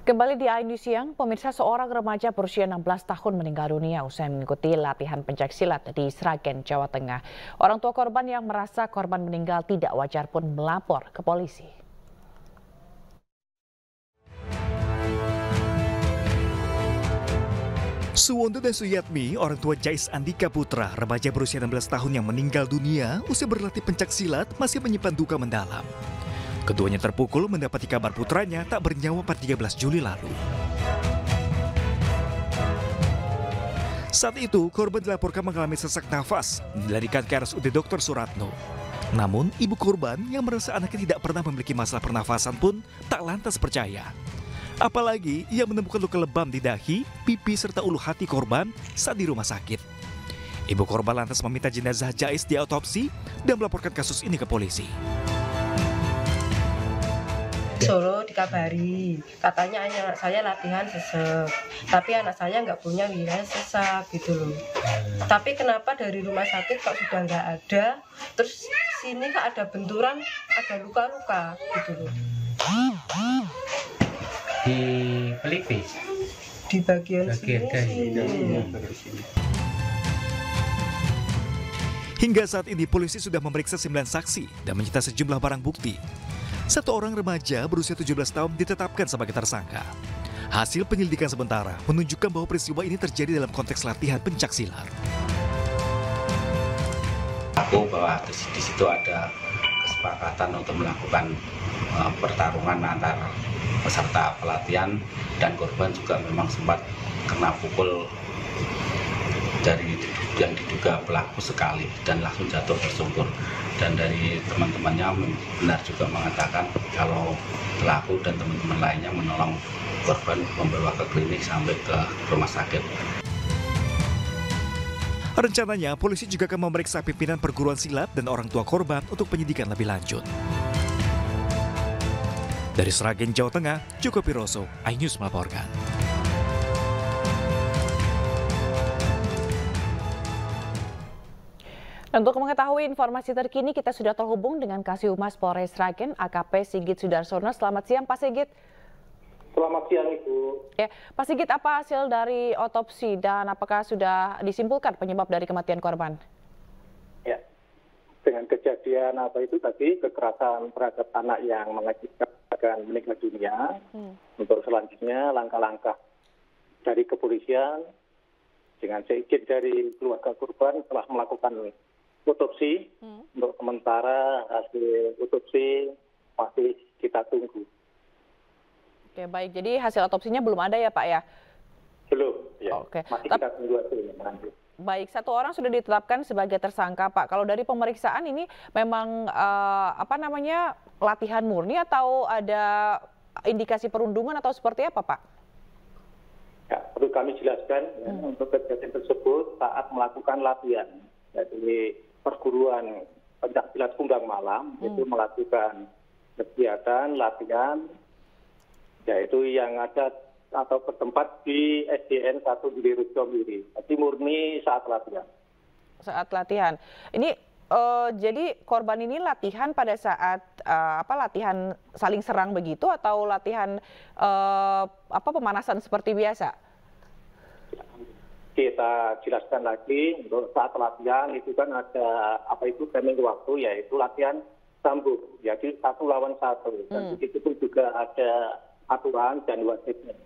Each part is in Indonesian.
Kembali di iNews Siang, pemirsa, seorang remaja berusia 16 tahun meninggal dunia usai mengikuti latihan pencaksilat di Sragen, Jawa Tengah. Orang tua korban yang merasa korban meninggal tidak wajar pun melapor ke polisi. Suwondo dan Suyatmi, orang tua Jais Andika Putra, remaja berusia 16 tahun yang meninggal dunia usai berlatih pencaksilat, masih menyimpan duka mendalam. Keduanya terpukul mendapati kabar putranya tak bernyawa pada 13 Juli lalu. Saat itu, korban dilaporkan mengalami sesak nafas, dilarikan ke RSUD Dr. Suratno. Namun, ibu korban yang merasa anaknya tidak pernah memiliki masalah pernafasan pun tak lantas percaya. Apalagi ia menemukan luka lebam di dahi, pipi, serta ulu hati korban saat di rumah sakit. Ibu korban lantas meminta jenazah Jais diautopsi dan melaporkan kasus ini ke polisi. Solo dikabari, katanya anak saya latihan sesek, tapi anak saya nggak punya wilayah sesak gitu loh. Tapi kenapa dari rumah sakit kok sudah nggak ada, terus sini kok ada benturan, ada luka-luka gitu loh. Di pelipis? Di bagian sini. Hingga saat ini polisi sudah memeriksa 9 saksi dan menyita sejumlah barang bukti. Satu orang remaja berusia 17 tahun ditetapkan sebagai tersangka. Hasil penyelidikan sementara menunjukkan bahwa peristiwa ini terjadi dalam konteks latihan pencaksilat. Bahwa di situ ada kesepakatan untuk melakukan pertarungan antara peserta pelatihan dan korban juga memang sempat kena pukul dari yang diduga pelaku sekali dan langsung jatuh tersungkur. Dan dari teman-temannya benar juga mengatakan kalau pelaku dan teman-teman lainnya menolong korban membawa ke klinik sampai ke rumah sakit. Rencananya, polisi juga akan memeriksa pimpinan perguruan silat dan orang tua korban untuk penyidikan lebih lanjut. Dari Sragen, Jawa Tengah, Joko Piroso, iNews melaporkan. Untuk mengetahui informasi terkini, kita sudah terhubung dengan Kasih Humas Polres Sragen, AKP Sigit Sudarsono. Selamat siang, Pak Sigit. Selamat siang, Ibu. Ya, Pak Sigit, apa hasil dari otopsi dan apakah sudah disimpulkan penyebab dari kematian korban? Ya, dengan kejadian apa itu tadi, kekerasan terhadap anak yang mengakibatkan meninggal dunia. Untuk selanjutnya, langkah-langkah dari kepolisian dengan seizin dari keluarga korban telah melakukan otopsi. Untuk sementara hasil otopsi masih kita tunggu. Oke, baik. Jadi hasil otopsinya belum ada ya, Pak ya? Belum, ya. Oke. Masih kita tunggu hasilnya nanti. Baik, satu orang sudah ditetapkan sebagai tersangka, Pak. Kalau dari pemeriksaan ini memang latihan murni atau ada indikasi perundungan atau seperti apa, Pak? Ya, perlu kami jelaskan untuk kejadian tersebut saat melakukan latihan. Jadi perguruan pencaksilat Kumbang Malam itu melakukan kegiatan latihan, yaitu yang ada atau bertempat di SDN 1 Gili Rejo Miri. Jadi murni saat latihan. Saat latihan. Ini jadi korban ini latihan pada saat latihan saling serang begitu atau latihan pemanasan seperti biasa? Kita jelaskan lagi, untuk saat latihan itu kan ada timing waktu, yaitu latihan sambung, jadi 1 lawan 1. Dan itu pun juga ada aturan dan wasitnya.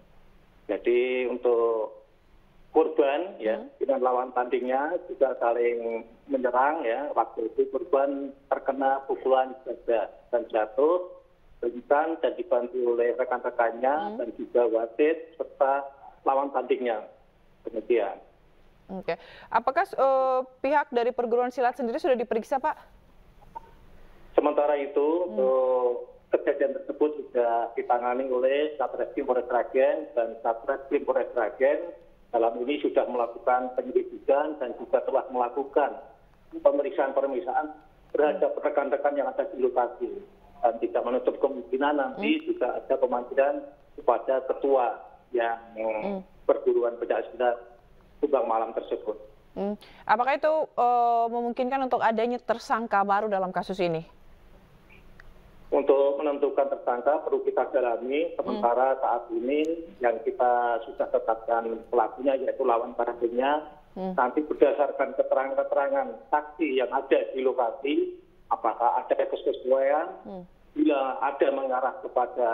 Jadi untuk korban dengan lawan tandingnya juga saling menyerang ya. Waktu itu korban terkena pukulan dada dan jatuh, dan dibantu oleh rekan-rekannya dan juga wasit serta lawan tandingnya. Demikian. Oke. Apakah pihak dari perguruan silat sendiri sudah diperiksa, Pak? Sementara itu untuk kejadian tersebut sudah ditangani oleh Satreskrim Polres Sragen dan Satreskrim Polres Sragen. Dalam ini sudah melakukan penyelidikan dan juga telah melakukan pemeriksaan terhadap rekan-rekan yang ada di lokasi. Dan tidak menutup kemungkinan nanti juga ada pemanggilan kepada ketua yang perguruan pencaksilat Kumbang Malam tersebut. Apakah itu memungkinkan untuk adanya tersangka baru dalam kasus ini? Untuk menentukan tersangka perlu kita dalami, sementara saat ini yang kita sudah tetapkan pelakunya yaitu lawan tandingnya. Nanti berdasarkan keterangan-keterangan saksi yang ada di lokasi, apakah ada kesesuaian, bila ada mengarah kepada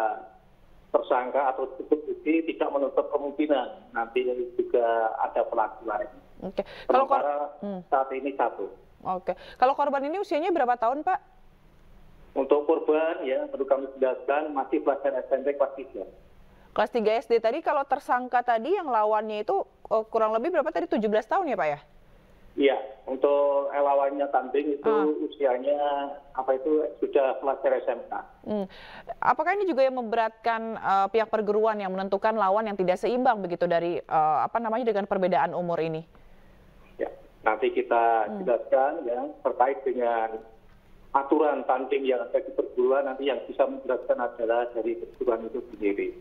tersangka atau bukti, tidak menutup kemungkinan nanti juga ada pelaku lain. Oke. Sementara saat ini satu. Oke. Kalau korban ini usianya berapa tahun, Pak? Untuk korban ya perlu kami jelaskan masih pelajar SMP kelas 3. Kelas 3 SD tadi. Kalau tersangka tadi yang lawannya itu kurang lebih berapa tadi, 17 tahun ya Pak ya? Iya, untuk lawannya tanding itu usianya sudah pelajar SMK. Apakah ini juga yang memberatkan pihak perguruan yang menentukan lawan yang tidak seimbang begitu dari dengan perbedaan umur ini? Ya, nanti kita jelaskan ya terkait dengan aturan tanding yang ada di perguruan, nanti yang bisa menjelaskan adalah dari perguruan itu sendiri.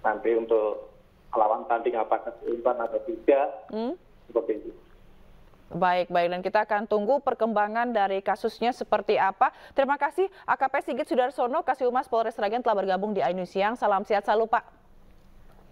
Nanti untuk lawan tanding apakah seimbang atau tidak, seperti itu. Baik, dan kita akan tunggu perkembangan dari kasusnya seperti apa. Terima kasih AKP Sigit Sudarsono, Kasih Humas Polres Sragen telah bergabung di iNews Siang. Salam sehat selalu, Pak.